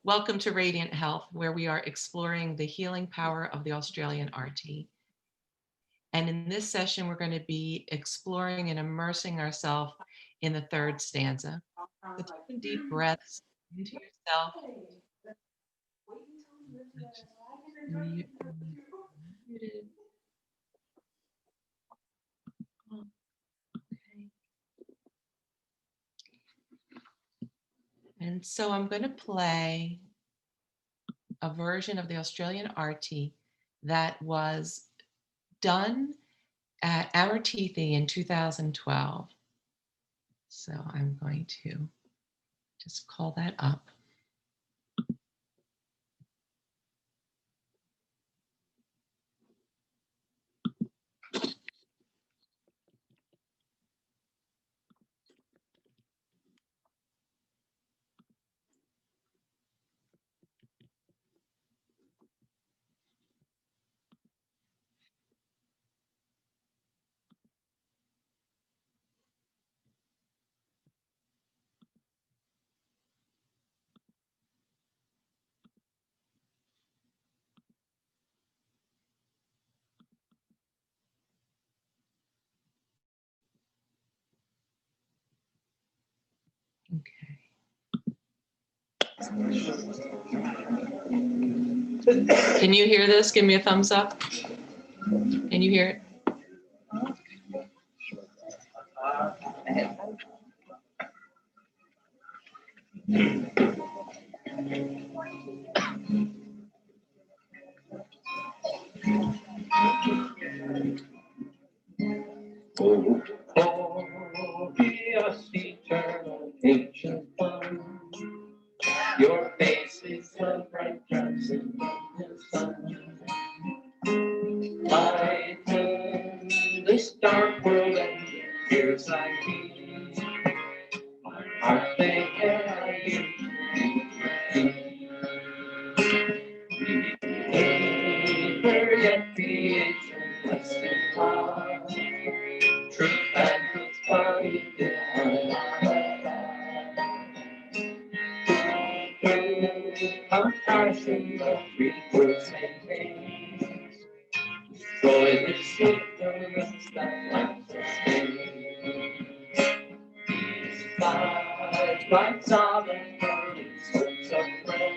Welcome to Radiant Health, where we are exploring the healing power of the Australian Arti. And in this session, we're going to be exploring and immersing ourselves in the third stanza. So taking deep breaths into yourself. And so I'm going to play a version of the Australian Arti that was done at Amartithi in 2012. So I'm going to just call that up. Okay. Can you hear this? Give me a thumbs up. Can you hear it? Glorious, eternal, ancient one, your face is the bright crimson of the sun. Lighten this dark world and the tears I weep. My heart they carry you. Never yet creation blessed in heart. Truth and truth's body compassion of rebirth and pain. Joy that shivers that life sustains. These five lights are the burning source of bread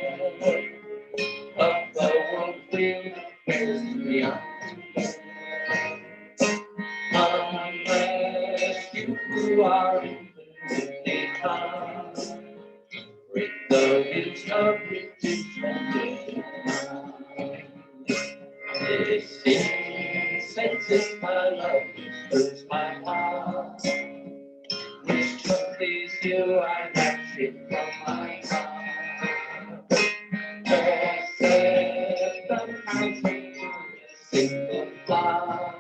of the world filled with cares beyond. Unless you who are infinitely high, break the wheels of redemption. This incense is my love, which stirs my heart. Wish to please you, I dash it from my heart. Accept the house of a single flower.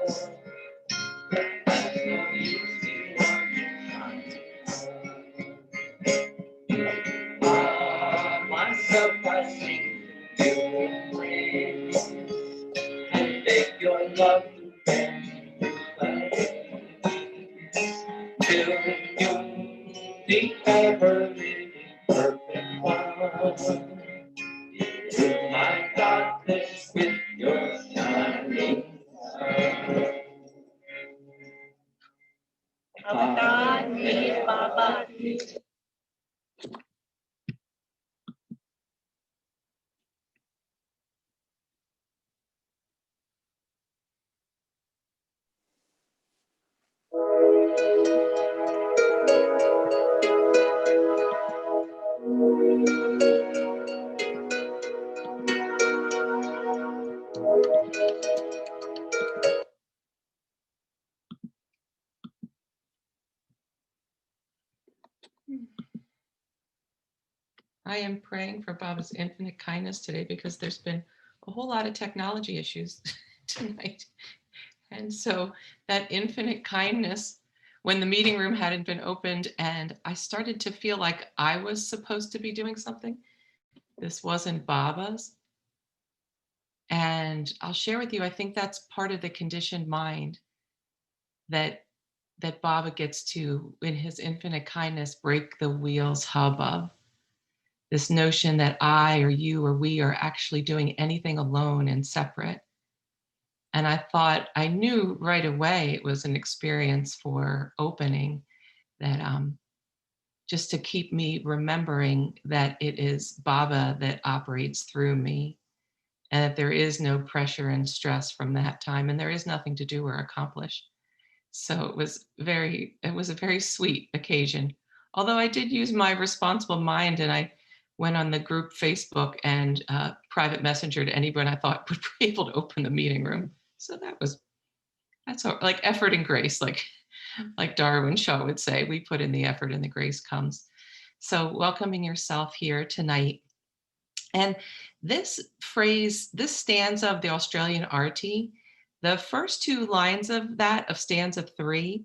Myself I sing to you in praise and beg your love to bear me till you, the ever-living perfect one, into my darkness with your shining sun. I am praying for Baba's infinite kindness today because there's been a whole lot of technology issues tonight. And so that infinite kindness, when the meeting room hadn't been opened and I started to feel like I was supposed to be doing something, this wasn't Baba's. And I'll share with you, I think that's part of the conditioned mind that Baba gets to, in his infinite kindness, break the wheel's hubbub. this notion that I or you or we are actually doing anything alone and separate. And I thought, I knew right away it was an experience for opening, that just to keep me remembering that it is Baba that operates through me, and that there is no pressure and stress from that time, and there is nothing to do or accomplish. So it was a very sweet occasion. Although I did use my responsible mind, and I went on the group Facebook and private messenger to anyone I thought would be able to open the meeting room. So that's all, like effort and grace, like Darwin Shaw would say, we put in the effort and the grace comes. So welcoming yourself here tonight. And this phrase, this stanza of the Australian Arti, the first two lines of that, of stanza 3,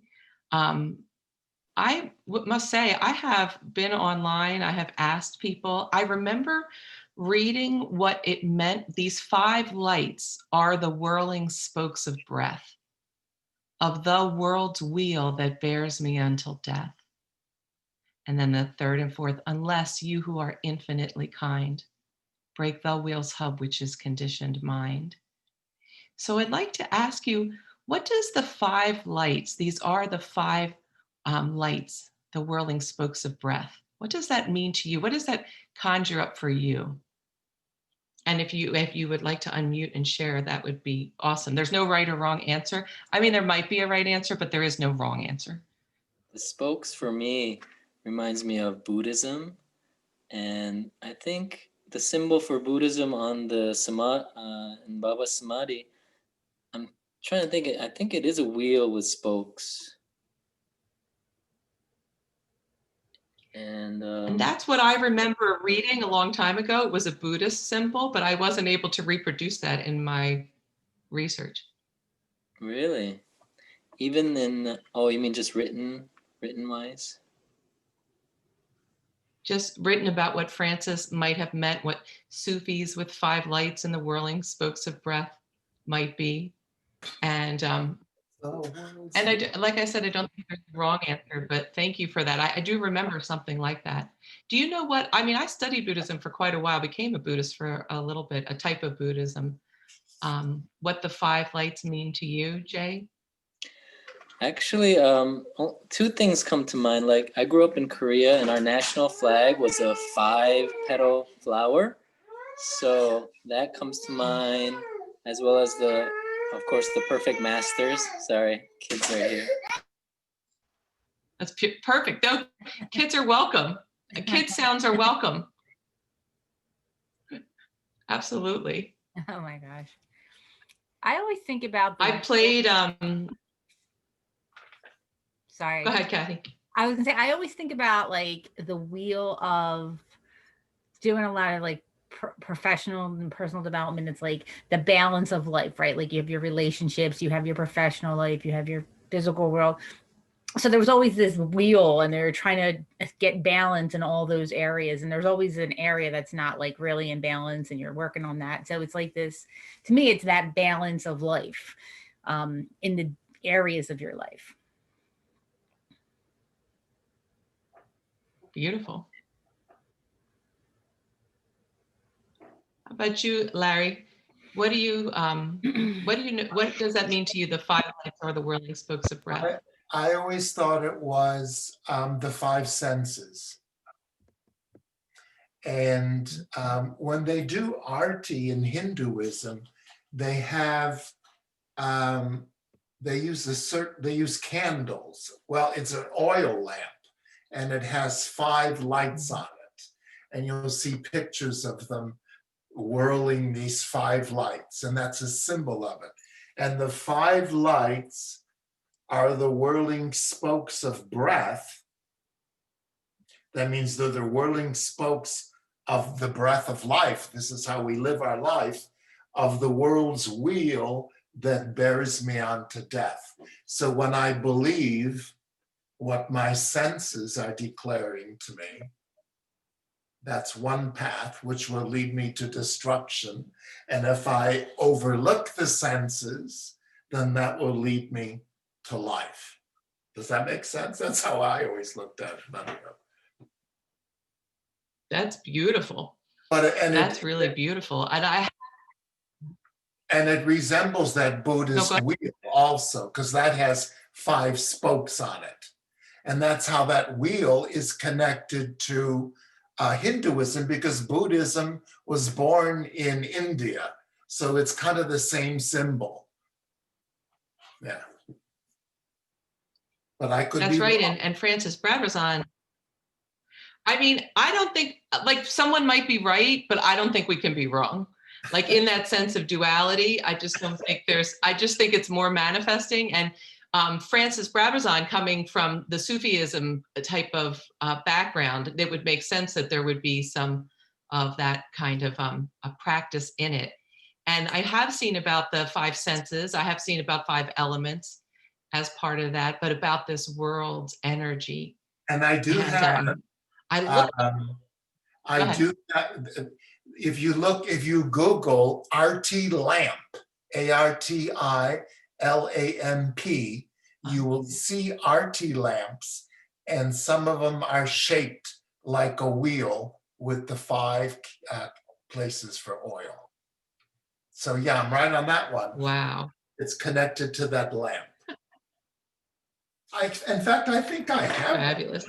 I must say, I have been online, I have asked people. I remember reading what it meant. These 5 lights are the whirling spokes of breath, of the world's wheel that bears me until death. And then the third and fourth, unless you who are infinitely kind break the wheel's hub, which is conditioned mind. So I'd like to ask you, what does the 5 lights, these are the 5 lights, the whirling spokes of breath, what does that mean to you? What does that conjure up for you? And if you would like to unmute and share, that would be awesome. There's no right or wrong answer. I mean, there might be a right answer, but there is no wrong answer. The spokes for me reminds me of Buddhism, and I think the symbol for Buddhism on the in Baba Samadhi, I'm trying to think. I think it is a wheel with spokes, and that's what I remember reading a long time ago. It was a Buddhist symbol, but I wasn't able to reproduce that in my research. Really? Even in, oh, you mean just written wise? Just written about what Francis might have meant, what Sufis with 5 lights and the whirling spokes of breath might be. And like I said, I don't think there's a wrong answer, but thank you for that. I do remember something like that. Do you know what, I mean, I studied Buddhism for quite a while, became a Buddhist for a little bit, a type of Buddhism. What the 5 lights mean to you, Jay? Actually, 2 things come to mind. Like, I grew up in Korea, and our national flag was a 5-petal flower. So that comes to mind, as well as of course, the perfect masters. Sorry, kids right here. That's perfect. No, kids are welcome. Kid sounds are welcome. Absolutely. Oh my gosh. I always think about I played sorry. Go ahead, Kathy. I was gonna say, I always think about like the wheel of doing a lot of like professional and personal development. It's like the balance of life, right? Like you have your relationships, you have your professional life, you have your physical world. So there was always this wheel, and they're trying to get balance in all those areas. And there's always an area that's not like really in balance, and you're working on that. So it's like this, to me, it's that balance of life in the areas of your life. Beautiful. How about you, Larry? What do you know? What does that mean to you? The 5 lights or the whirling spokes of breath? I always thought it was the 5 senses. And when they do arti in Hinduism, they have they use candles. Well, it's an oil lamp, and it has 5 lights on it, and you'll see pictures of them whirling these 5 lights, and that's a symbol of it. And the 5 lights are the whirling spokes of breath. That means they're the whirling spokes of the breath of life. This is how we live our life, of the world's wheel that bears me on to death. So when I believe what my senses are declaring to me, that's one path which will lead me to destruction. And if I overlook the senses, then that will lead me to life. Does that make sense? That's how I always looked at it. That's beautiful. And That's really beautiful. and it resembles that No, Buddhist wheel also, because that has 5 spokes on it. And that's how that wheel is connected to Hinduism, because Buddhism was born in India. So it's kind of the same symbol. Yeah. But I could That's be right. wrong. And Francis Brabazon, I mean, I don't think, like, someone might be right, but I don't think we can be wrong. Like, in that sense of duality, I just don't think I just think it's more manifesting. And Francis Brabazon, coming from the Sufism type of background, it would make sense that there would be some of that kind of a practice in it. And I have seen about the 5 senses. I have seen about 5 elements as part of that, but about this world's energy. And I do have, I look. I do, if you Google Arti lamp, ARTILAMP, you will see Arti lamps, and some of them are shaped like a wheel with the 5 places for oil. So yeah, I'm right on that one. Wow. It's connected to that lamp. In fact, I think I have. Fabulous.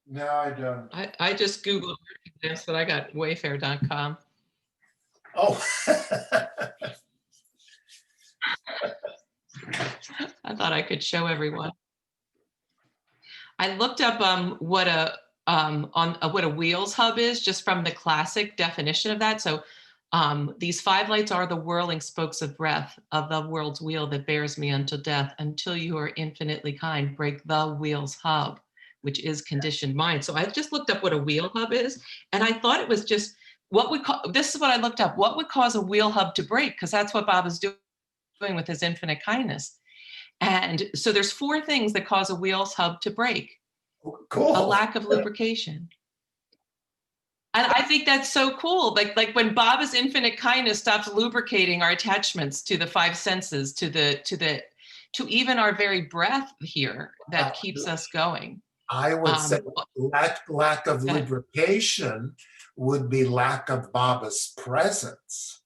No, I don't. I just Googled this, but I got wayfair.com. Oh. I thought I could show everyone. I looked up what a wheels hub is, just from the classic definition of that. So these 5 lights are the whirling spokes of breath of the world's wheel that bears me until death. Until you are infinitely kind, break the wheels hub, which is conditioned mind. So I just looked up what a wheel hub is, and I thought it was just this is what I looked up. What would cause a wheel hub to break? Because that's what Bob is doing with his infinite kindness. And so there's 4 things that cause a wheels hub to break. Cool. A lack of lubrication. And I think that's so cool. Like when Baba's infinite kindness stops lubricating our attachments to the 5 senses, to even our very breath here that keeps us going. I would say lack of lubrication would be lack of Baba's presence,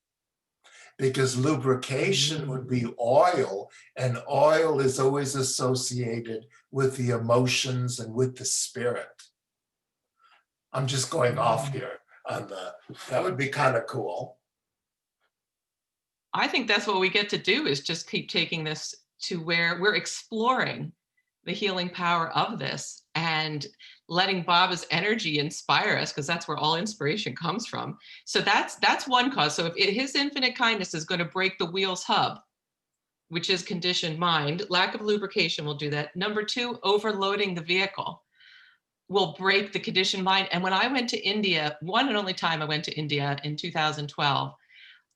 because lubrication would be oil, and oil is always associated with the emotions and with the spirit. I'm just going off here on that would be kind of cool. I think that's what we get to do, is just keep taking this to where we're exploring the healing power of this and letting Baba's energy inspire us, because that's where all inspiration comes from. So that's one cause. So if his infinite kindness is going to break the wheels hub, which is conditioned mind, lack of lubrication will do that. Number 2, overloading the vehicle will break the conditioned mind. And when I went to India, one and only time I went to India in 2012,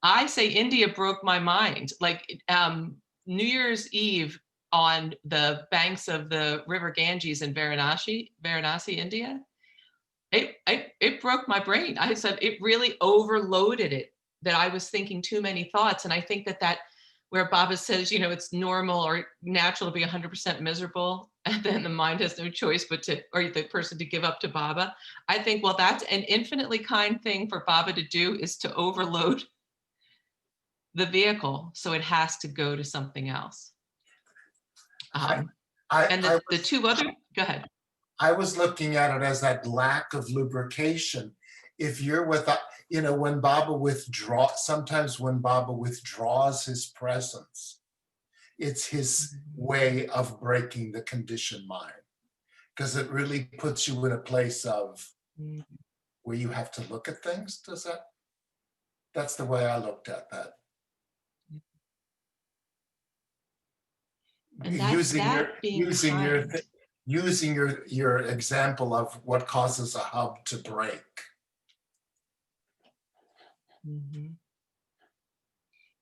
I say India broke my mind. Like New Year's Eve on the banks of the river Ganges in Varanasi, India, it broke my brain. I said it really overloaded it, that I was thinking too many thoughts. And I think that where Baba says, it's normal or natural to be 100% miserable, and then the mind has no choice or the person to give up to Baba. I think, well, that's an infinitely kind thing for Baba to do, is to overload the vehicle, so it has to go to something else. And the 2 other, go ahead. I was looking at it as that lack of lubrication. If you're when Baba sometimes when Baba withdraws his presence, it's his way of breaking the conditioned mind, because it really puts you in a place of where you have to look at things. That's the way I looked at that. And using your example of what causes a hub to break. Mm-hmm.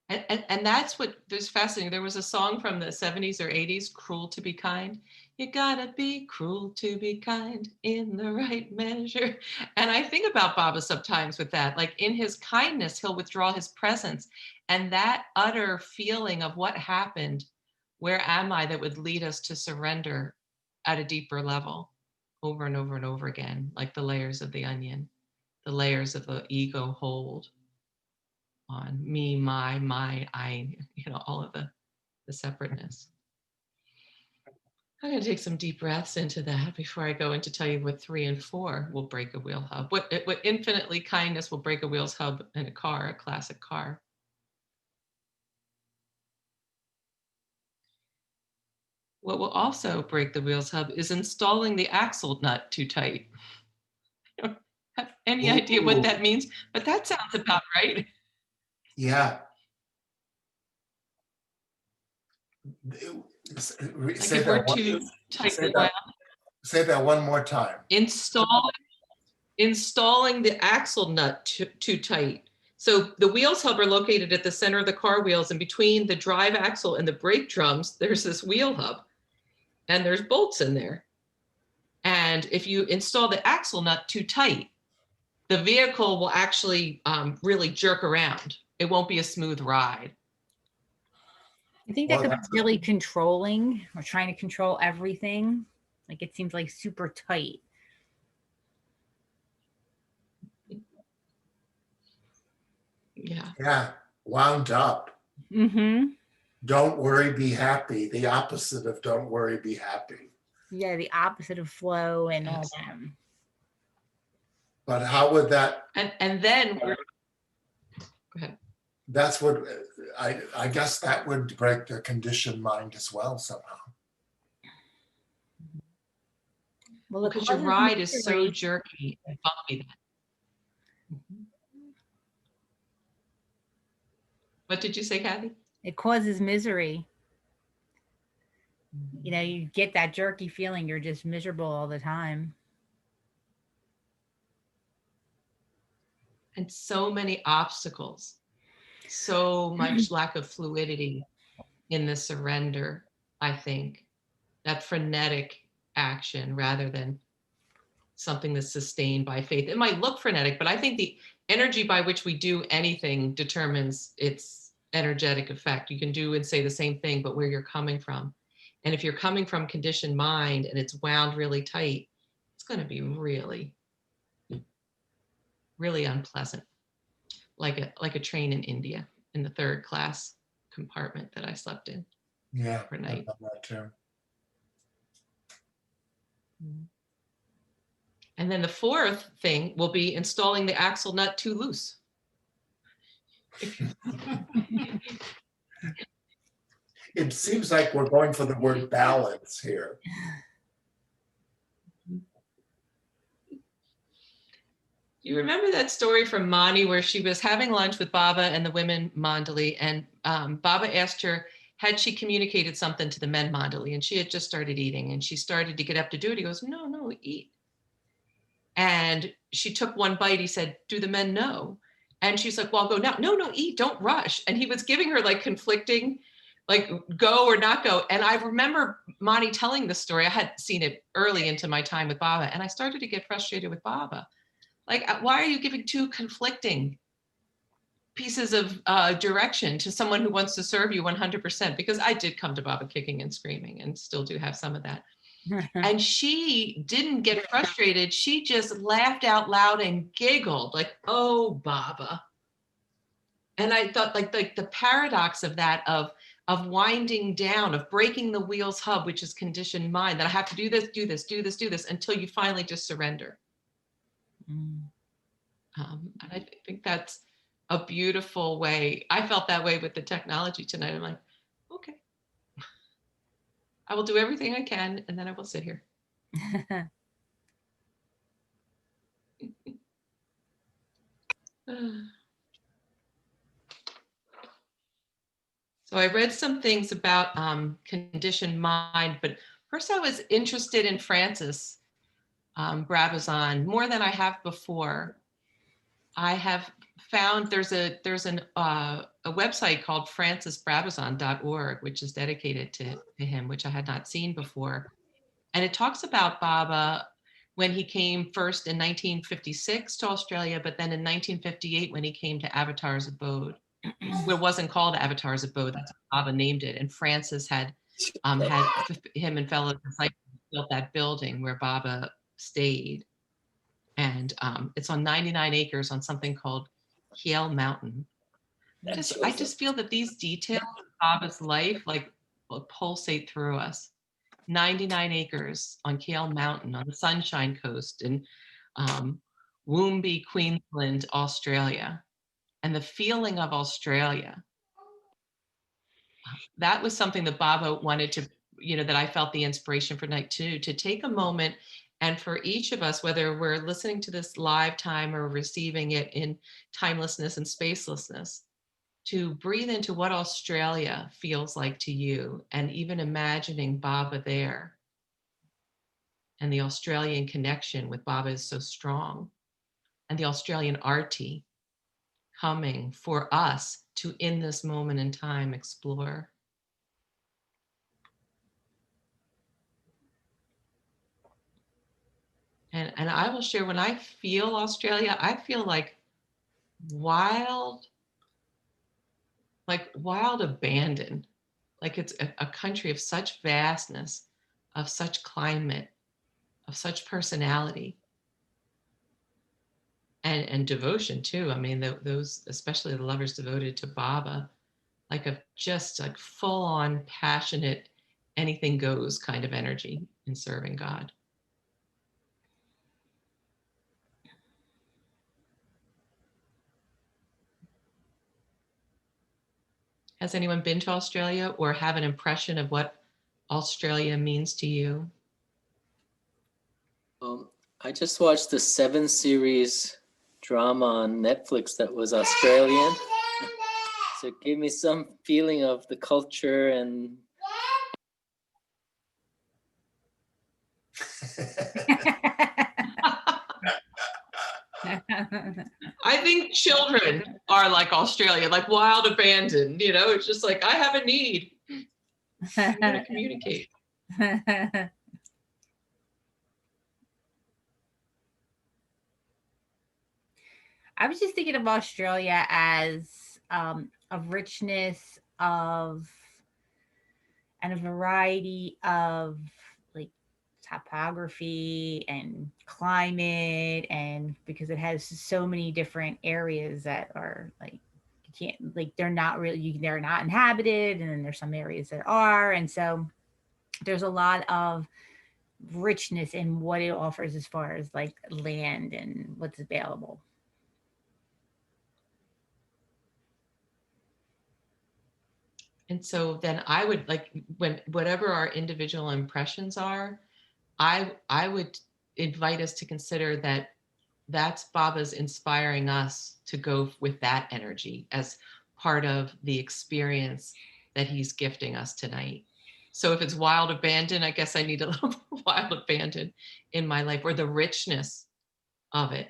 And that's what is fascinating. There was a song from the 70s or 80s, Cruel to Be Kind. You gotta be cruel to be kind in the right measure. And I think about Baba sometimes with that, like in his kindness, he'll withdraw his presence. And that utter feeling of what happened, where am I, that would lead us to surrender. at a deeper level over and over and over again, like the layers of the onion, the layers of the ego hold on me, my, I, all of the separateness. I'm going to take some deep breaths into that before I go into tell you what 3 and 4 will break a wheel hub. What infinitely kindness will break a wheels hub in a car, a classic car. What will also break the wheels hub is installing the axle nut too tight. I don't have any idea what that means, but that sounds about right. Yeah. Like Say if we're that one, too tightly say that one more time. Installing the axle nut too tight. So the wheels hub are located at the center of the car wheels, and between the drive axle and the brake drums, there's this wheel hub, and there's bolts in there. And if you install the axle nut too tight, the vehicle will actually really jerk around. It won't be a smooth ride. I think that could be really controlling or trying to control everything. Like it seems like super tight. Yeah. Yeah, wound up. Mm-hmm. Don't worry, be happy. The opposite of don't worry, be happy. Yeah, the opposite of flow and all Yes. that. But how would that? And then go ahead. That's what I guess that would break the conditioned mind as well somehow. Well, Because your ride is so jerky and bumpy. What did you say, Kathy? It causes misery. You know, you get that jerky feeling, you're just miserable all the time. And so many obstacles, so much lack of fluidity in the surrender, I think. That frenetic action rather than something that's sustained by faith. It might look frenetic, but I think the energy by which we do anything determines its energetic effect. You can do and say the same thing, but where you're coming from. And if you're coming from conditioned mind and it's wound really tight, it's going to be really, really unpleasant. Like a train in India in the 3rd class compartment that I slept in. Yeah, overnight. I love that too. And then the 4th thing will be installing the axle nut too loose. It seems like we're going for the word balance here. You remember that story from Mani where she was having lunch with Baba and the women Mandali, and Baba asked her, had she communicated something to the men Mandali? And she had just started eating, and she started to get up to do it. He goes, no, eat. And she took one bite. He said, do the men know? And she's like, well, I'll go now. No, eat, don't rush. And he was giving her like conflicting, like go or not go. And I remember Mani telling this story. I had seen it early into my time with Baba, and I started to get frustrated with Baba. Like, why are you giving 2 conflicting pieces of direction to someone who wants to serve you 100%? Because I did come to Baba kicking and screaming and still do have some of that. And she didn't get frustrated. She just laughed out loud and giggled like, oh, Baba. And I thought like the paradox of that, of winding down, of breaking the wheels hub, which is conditioned mind, that I have to do this until you finally just surrender. And I think that's a beautiful way. I felt that way with the technology tonight. I'm like, okay, I will do everything I can, and then I will sit here. So I read some things about conditioned mind, but first I was interested in Francis Brabazon more than I have before. I have found there's a website called francisbrabazon.org, which is dedicated to him, which I had not seen before. And it talks about Baba when he came first in 1956 to Australia, but then in 1958 when he came to Avatar's Abode. It wasn't called Avatar's Abode, that's what Baba named it. And Francis had him and fellow disciples built that building where Baba stayed. And it's on 99 acres on something called Kiel Mountain. I just feel that these details of Baba's life like will pulsate through us. 99 acres on Kiel Mountain on the Sunshine Coast in Woombi, Queensland, Australia. And the feeling of Australia, that was something that Baba wanted to, that I felt the inspiration for night two, to take a moment and for each of us, whether we're listening to this live time or receiving it in timelessness and spacelessness, to breathe into what Australia feels like to you, and even imagining Baba there. And the Australian connection with Baba is so strong. And the Australian Arti coming for us to, in this moment in time, explore. And I will share, when I feel Australia, I feel like wild abandon. Like it's a country of such vastness, of such climate, of such personality. And devotion too. I mean, those, especially the lovers devoted to Baba, like a just like full on passionate, anything goes kind of energy in serving God. Has anyone been to Australia or have an impression of what Australia means to you? I just watched the 7 series drama on Netflix that was Australian. So it gave me some feeling of the culture and I think children are like Australia, like wild abandoned, it's just like, I have a need. I'm going to communicate. I was just thinking of Australia as a richness of and a variety of like topography and climate, and because it has so many different areas that are like you can't, like they're not really, they're not inhabited, and then there's some areas that are, and so there's a lot of richness in what it offers as far as like land and what's available. And so then I would like, when whatever our individual impressions are, I would invite us to consider that that's Baba's inspiring us to go with that energy as part of the experience that he's gifting us tonight. So if it's wild abandon, I guess I need a little wild abandon in my life, or the richness of it.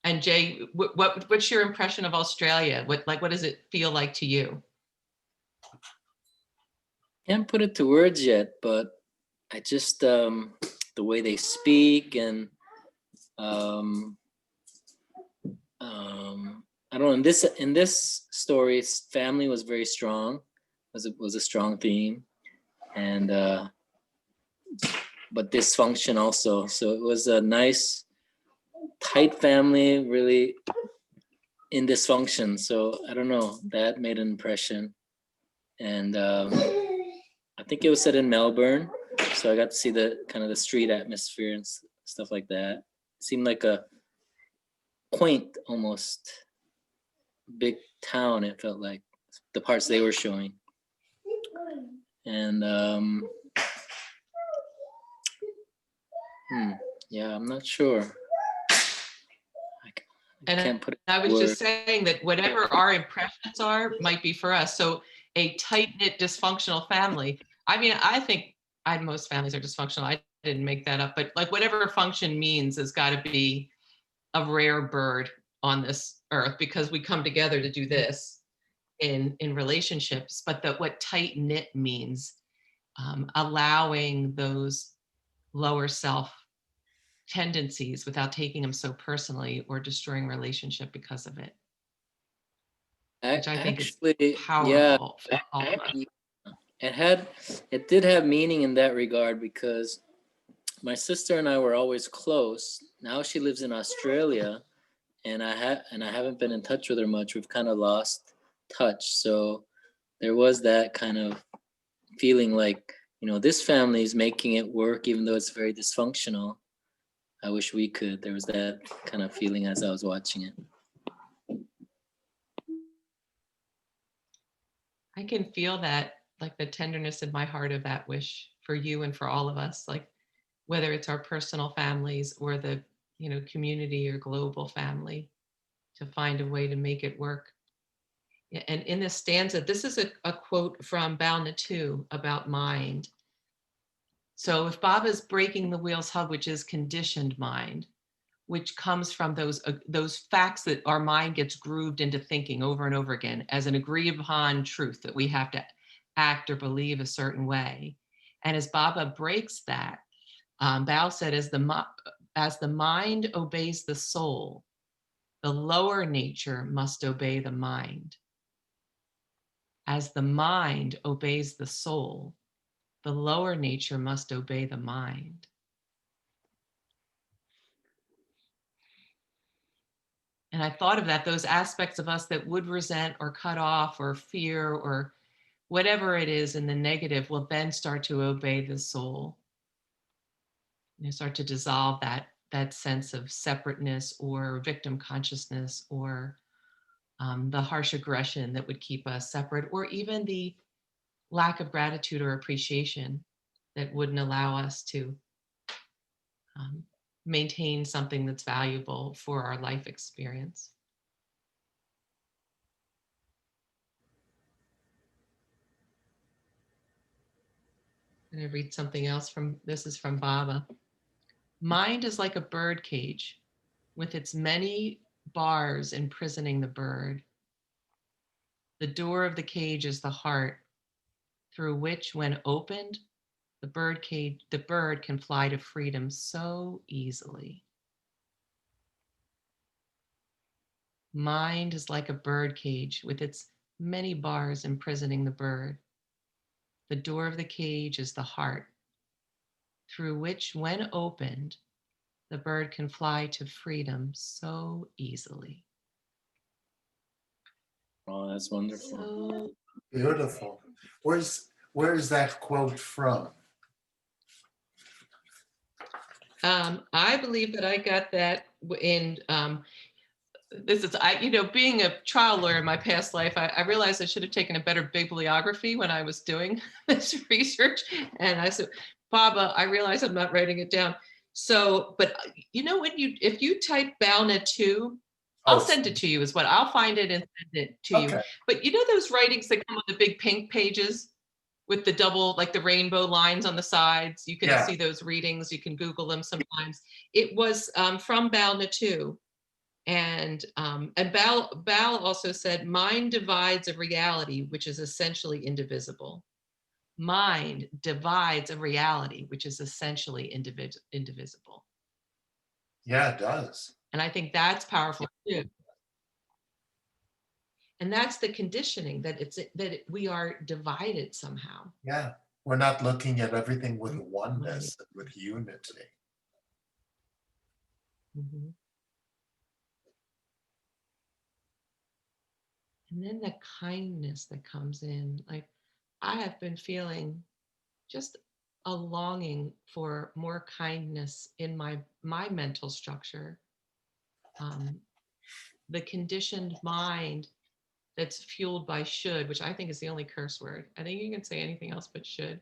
And Jay, what's your impression of Australia? What does it feel like to you? can't put it to words yet, but I just the way they speak and I don't know. In this story, family was very strong. Was a strong theme, and but dysfunction also. So it was a nice, tight family, really in dysfunction. So I don't know. That made an impression, and I think it was set in Melbourne. So I got to see the kind of the street atmosphere and stuff like that. It seemed like a quaint, almost big town. It felt like the parts they were showing, and yeah, I'm not sure. And can't put it I was in just words. saying that whatever our impressions are might be for us. So a tight-knit dysfunctional family. I mean, I think most families are dysfunctional. I didn't make that up, but like whatever function means has got to be a rare bird on this earth, because we come together to do this in relationships. But what tight-knit means, allowing those lower self tendencies without taking them so personally or destroying relationship because of it, which I think Actually, is powerful for all of us. it did have meaning in that regard because my sister and I were always close. Now she lives in Australia, and I haven't been in touch with her much. We've kind of lost touch. So there was that kind of feeling like, this family is making it work even though it's very dysfunctional. I wish we could. There was that kind of feeling as I was watching it. I can feel that, like the tenderness in my heart of that wish for you and for all of us, like whether it's our personal families or the, community or global family, to find a way to make it work. Yeah, and in this stanza, this is a quote from Balna 2 about mind. So if Baba's breaking the wheel's hub, which is conditioned mind, which comes from those facts that our mind gets grooved into thinking over and over again as an agreed upon truth that we have to act or believe a certain way. And as Baba breaks that, Bao said, as the mind obeys the soul, the lower nature must obey the mind. As the mind obeys the soul, the lower nature must obey the mind. And I thought of that, those aspects of us that would resent or cut off or fear or whatever it is in the negative will then start to obey the soul. Start to dissolve that sense of separateness or victim consciousness or the harsh aggression that would keep us separate, or even the lack of gratitude or appreciation that wouldn't allow us to maintain something that's valuable for our life experience. I'm going to read something else this is from Baba. Mind is like a bird cage with its many bars imprisoning the bird. The door of the cage is the heart, through which, when opened, the bird can fly to freedom so easily. Mind is like a bird cage with its many bars imprisoning the bird. The door of the cage is the heart, through which, when opened, the bird can fly to freedom so easily. Oh, that's wonderful. So Beautiful. Where's that quote from? I believe that I got that in being a trial lawyer in my past life, I realized I should have taken a better bibliography when I was doing this research. And I said, Baba, I realize I'm not writing it down. So, but if you type Balna 2, I'll send it to you as well. I'll find it and send it to you. But those writings that come on the big pink pages with the double, like the rainbow lines on the sides, you can see those readings. You can Google them sometimes. It was from Balna 2. And Bal also said, mind divides a reality which is essentially indivisible. Mind divides a reality which is essentially indivisible. Yeah, it does. And I think that's powerful too. And that's the conditioning, that we are divided somehow. Yeah, we're not looking at everything with oneness, with unity. Mm-hmm. And then the kindness that comes in, like I have been feeling just a longing for more kindness in my mental structure. The conditioned mind that's fueled by should, which I think is the only curse word. I think you can say anything else but should.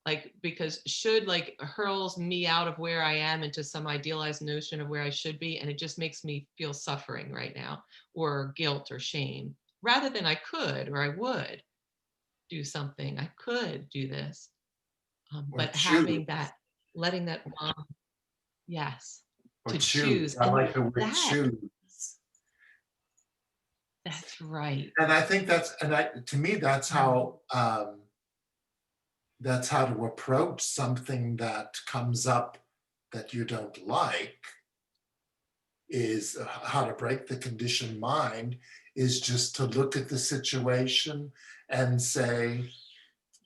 Like, because should hurls me out of where I am into some idealized notion of where I should be. And it just makes me feel suffering right now, or guilt or shame, rather than I could, or I would do something. I could do this. But having that, letting that mom, yes, Or to choose. I And like the word choose. That's right. And I think to me, that's how to approach something that comes up that you don't like, is how to break the conditioned mind, is just to look at the situation and say,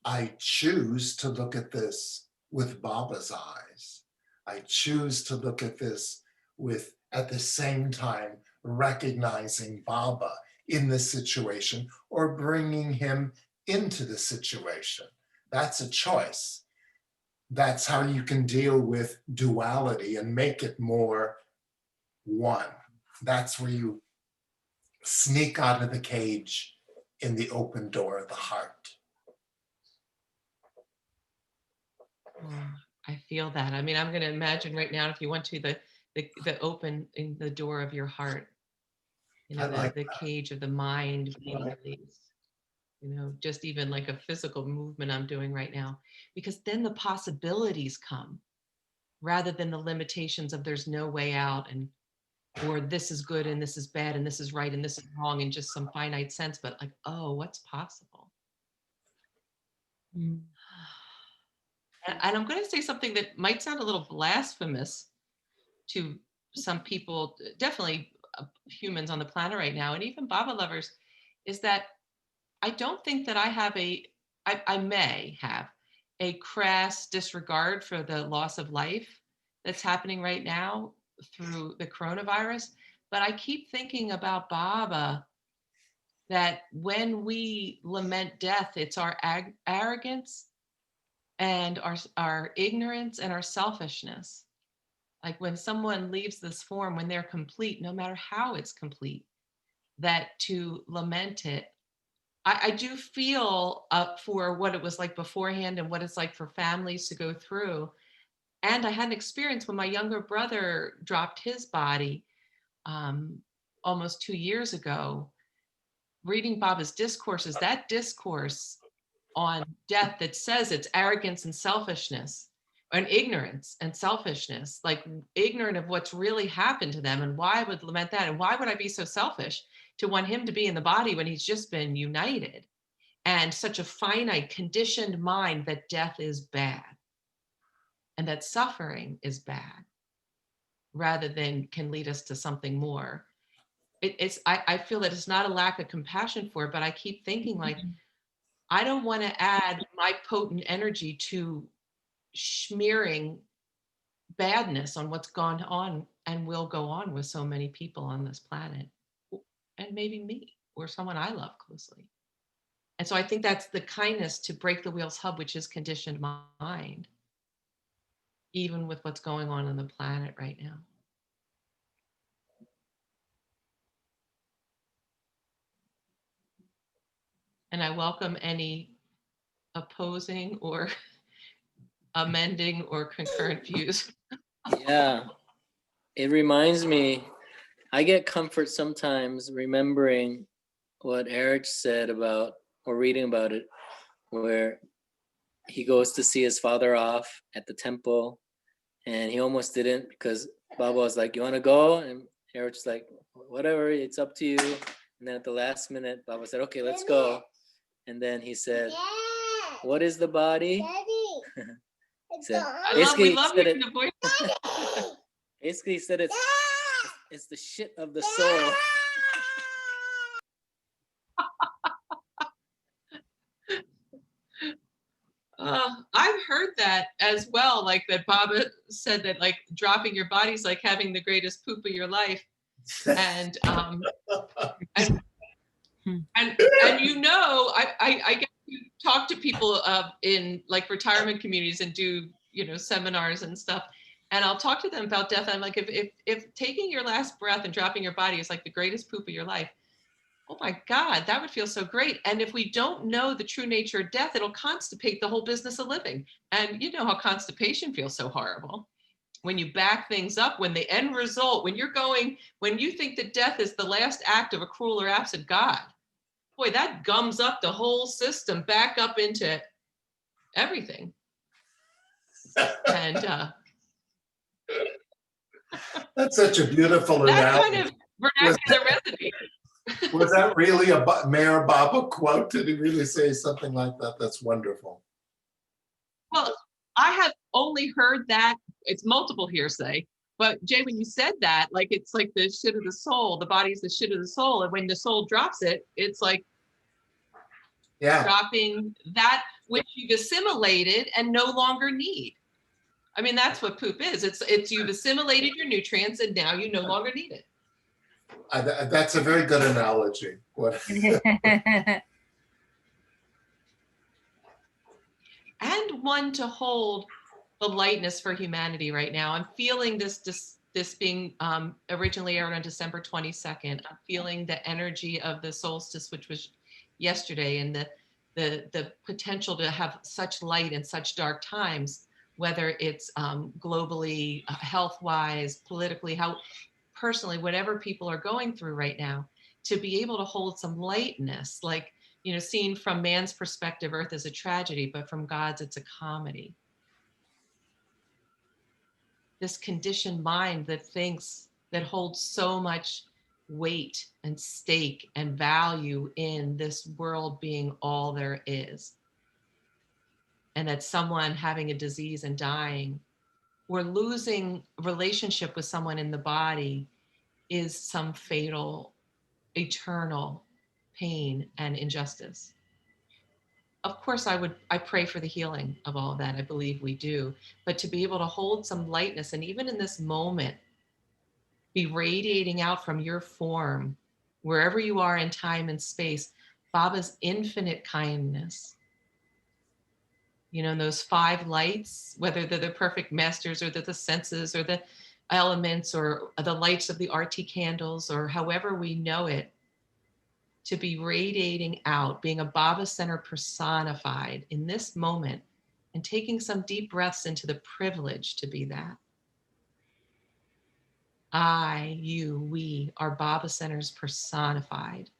I choose to look at this with Baba's eyes. I choose to look at this with, at the same time, recognizing Baba in the situation or bringing him into the situation. That's a choice. That's how you can deal with duality and make it more one. That's where you sneak out of the cage in the open door of the heart. Oh, I feel that. I mean, I'm going to imagine right now, if you went to the open in the door of your heart, you know, I like the cage of the mind being released, you know, just even like a physical movement I'm doing right now, because then the possibilities come rather than the limitations of there's no way out, and or this is good and this is bad and this is right and this is wrong in just some finite sense, but like, oh, what's possible? Mm. And I'm going to say something that might sound a little blasphemous to some people, definitely humans on the planet right now, and even Baba lovers, is that I don't think that I may have a crass disregard for the loss of life that's happening right now through the coronavirus. But I keep thinking about Baba, that when we lament death, it's our arrogance and our ignorance and our selfishness. Like when someone leaves this form, when they're complete, no matter how it's complete, that to lament it, I do feel up for what it was like beforehand and what it's like for families to go through. And I had an experience when my younger brother dropped his body almost 2 years ago, reading Baba's discourses, that discourse on death that says it's arrogance and selfishness and ignorance and selfishness, like ignorant of what's really happened to them. And why I would lament that? And why would I be so selfish to want him to be in the body when he's just been united? And such a finite, conditioned mind that death is bad and that suffering is bad rather than can lead us to something more. I feel that it's not a lack of compassion for it, but I keep thinking like, I don't want to add my potent energy to smearing badness on what's gone on and will go on with so many people on this planet, and maybe me or someone I love closely. And so I think that's the kindness to break the wheel's hub, which is conditioned mind, even with what's going on the planet right now. And I welcome any opposing or amending or concurrent views. Yeah, it reminds me, I get comfort sometimes remembering what Eric said about, or reading about it, where he goes to see his father off at the temple and he almost didn't because Baba was like, you want to go? And Eric's like, whatever, it's up to you. And then at the last minute, Baba said, okay, let's go. And then he said, what is the body? He said, We love hearing the voice. Basically, he said it's the shit of the soul. I've heard that as well, like that Baba said that like dropping your body is like having the greatest poop of your life. And and you know, I get to talk to people in like retirement communities and do, you know, seminars and stuff. And I'll talk to them about death. I'm like, if taking your last breath and dropping your body is like the greatest poop of your life, oh my God, that would feel so great. And if we don't know the true nature of death, it'll constipate the whole business of living. And you know how constipation feels so horrible. When you back things up, when the end result, when you think that death is the last act of a cruel or absent God, boy, that gums up the whole system back up into everything. And that's such a beautiful that analogy. kind of vernacular resonates. Was that really a Mayor Baba quote? Did he really say something like that? That's wonderful. Well, I have only heard that. It's multiple hearsay. But Jay, when you said that, like it's like the shit of the soul, the body's the shit of the soul. And when the soul drops it, it's like dropping that. which you've assimilated and no longer need. I mean, that's what poop is. It's you've assimilated your nutrients and now you no longer need it. That's a very good analogy. What? And one to hold the lightness for humanity right now. I'm feeling this being originally aired on December 22nd. I'm feeling the energy of the solstice, which was yesterday, and the potential to have such light in such dark times, whether it's globally, health-wise, politically, how personally, whatever people are going through right now, to be able to hold some lightness, like, you know, seen from man's perspective, Earth is a tragedy, but from God's, it's a comedy. This conditioned mind that thinks, that holds so much weight and stake and value in this world being all there is. And that someone having a disease and dying, or losing relationship with someone in the body is some fatal, eternal pain and injustice. Of course, I pray for the healing of all of that. I believe we do. But to be able to hold some lightness, and even in this moment, be radiating out from your form, wherever you are in time and space, Baba's infinite kindness. You know, those 5 lights, whether they're the perfect masters or they're the senses or the elements or the lights of the Arti candles or however we know it, to be radiating out, being a Baba center personified in this moment, and taking some deep breaths into the privilege to be that. I, you, we are Baba centers personified,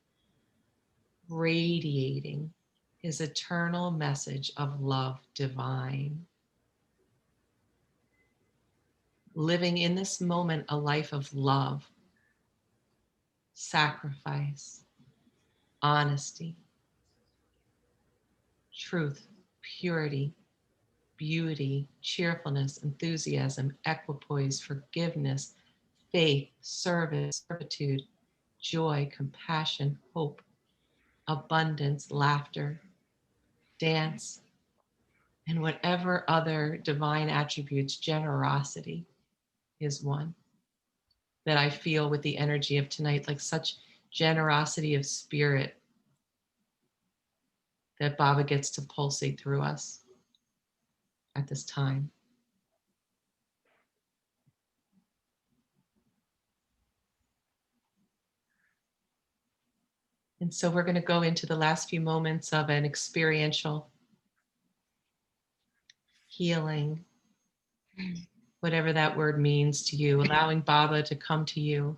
radiating his eternal message of love divine. Living in this moment a life of love, sacrifice, honesty, truth, purity, beauty, cheerfulness, enthusiasm, equipoise, forgiveness, faith, service, servitude, joy, compassion, hope, abundance, laughter, dance, and whatever other divine attributes. Generosity is one that I feel with the energy of tonight, like such generosity of spirit that Baba gets to pulsate through us at this time. And so we're going to go into the last few moments of an experiential healing, whatever that word means to you, allowing Baba to come to you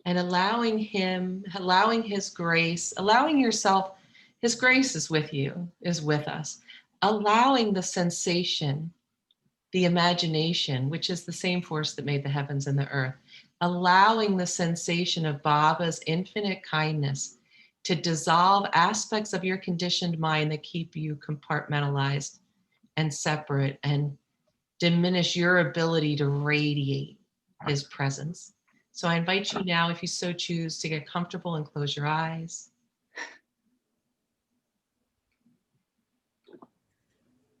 and allowing him, allowing his grace, allowing yourself, his grace is with you, is with us, allowing the sensation, the imagination, which is the same force that made the heavens and the earth, allowing the sensation of Baba's infinite kindness to dissolve aspects of your conditioned mind that keep you compartmentalized and separate and diminish your ability to radiate his presence. So I invite you now, if you so choose, to get comfortable and close your eyes.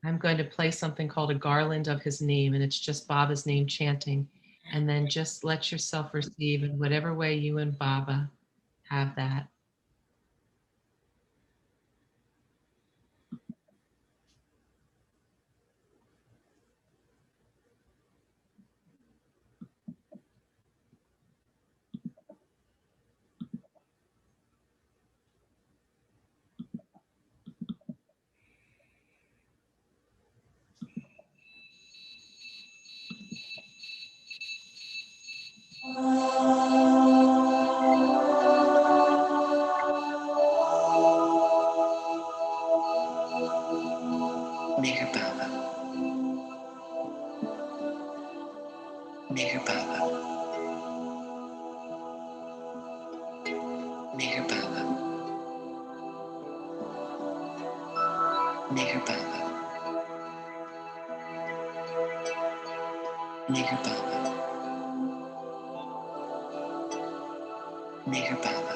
I'm going to play something called a garland of his name, and it's just Baba's name chanting. And then just let yourself receive in whatever way you and Baba have that. Dear Baba, dear Baba, dear Baba, dear Baba, dear Baba, dear Baba,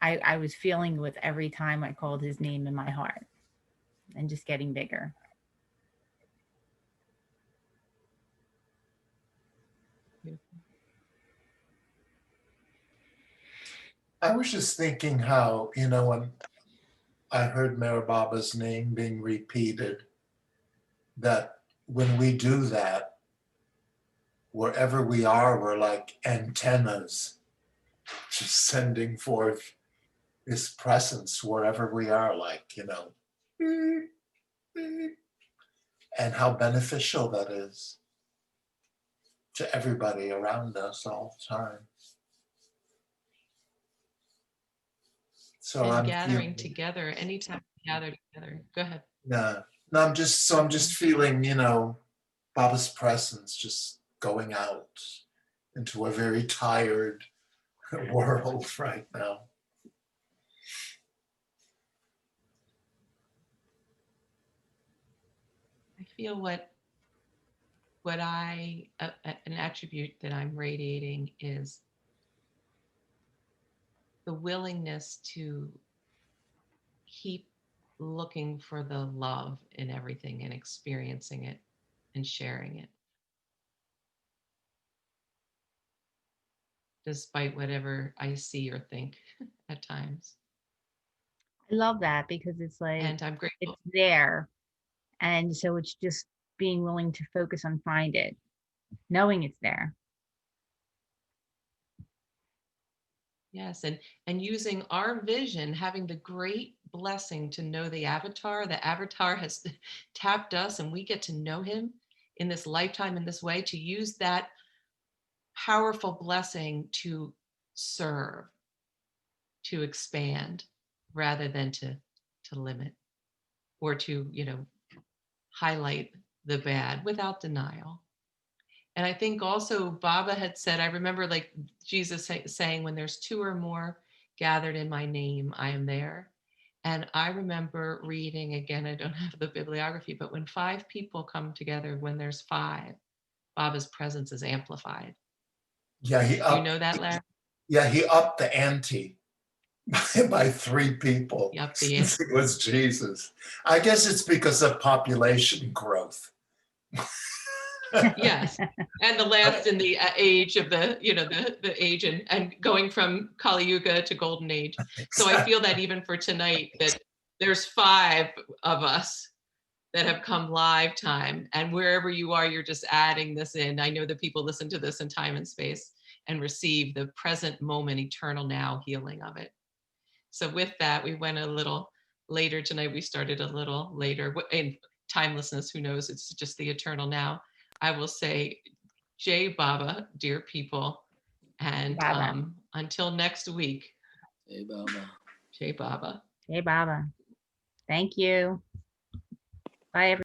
I was feeling with every time I called his name in my heart, and just getting bigger. I was just thinking how, you know, when I heard Mayor Baba's name being repeated, that when we do that, wherever we are, we're like antennas, just sending forth his presence wherever we are, like, you know, beep, beep, and how beneficial that is to everybody around us all the time. So And I'm gathering feeling, together, anytime we gather together. Go ahead. no, no, I'm just feeling, you know, Baba's presence just going out into a very tired world right now. I feel an attribute that I'm radiating is the willingness to keep looking for the love in everything and experiencing it and sharing it, despite whatever I see or think at times. I love that because it's like And I'm grateful. it's there. And so it's just being willing to focus on find it, knowing it's there. Yes, and using our vision, having the great blessing to know the avatar has tapped us and we get to know him in this lifetime in this way, to use that powerful blessing to serve, to expand rather than to limit or to, you know, highlight the bad without denial. And I think also Baba had said, I remember like Jesus saying, when there's two or more gathered in my name, I am there. And I remember reading, again, I don't have the bibliography, but when 5 people come together, when there's 5, Baba's presence is amplified. Yeah, You know that, Larry? he upped the ante by 3 people He upped the since it was Jesus. I guess it's because of population growth. Yes, and the last in the age of the, you know, the age and going from Kali Yuga to Golden Age. So I feel that even for tonight, that there's 5 of us that have come live time, and wherever you are, you're just adding this in. I know that people listen to this in time and space and receive the present moment, eternal now healing of it. So with that, we went a little later tonight. We started a little later. In timelessness, who knows? It's just the eternal now. I will say, Jai Baba, dear people, and Baba. until next week. Hey, Baba. Jai Baba. Hey, Baba. Thank you. Bye, everyone.